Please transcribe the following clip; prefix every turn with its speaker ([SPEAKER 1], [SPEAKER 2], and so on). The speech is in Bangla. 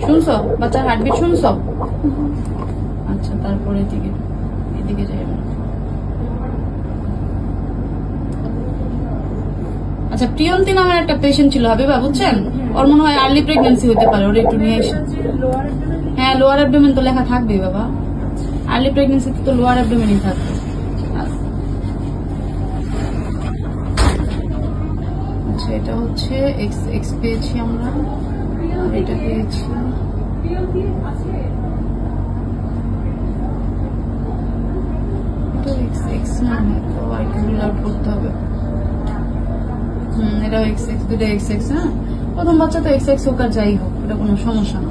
[SPEAKER 1] শুনছো বাচ্চার হার্টবিট শুনছো? আচ্ছা, তারপরে এদিকে যাই। আচ্ছা, প্রিয়ন্তী নামের একটা পেশেন্ট ছিল হাবিবা, বুঝছেন? ওর মনে হয় আর্লি প্রেগন্যান্সি হতে পারে, ওরা একটু নিয়ে এসে। হ্যাঁ, লোয়ার অ্যাবডোমেন তো লেখা থাকবে বাবা, আর্লি প্রেগন্যান্সি তো লোয়ার অ্যাবডোমেনই থাকবে। আচ্ছা, এটা হচ্ছে এক্স পেয়েছি আমরা, আর এটা পেয়েছি এক্স না, তো আর একটু রুল আউট করতে হবে। এটাও এক্স, দুটো এক্স। হ্যাঁ, প্রথম বাচ্চা তো এক্স হোক আর যাই হোক, এটা কোনো সমস্যা না।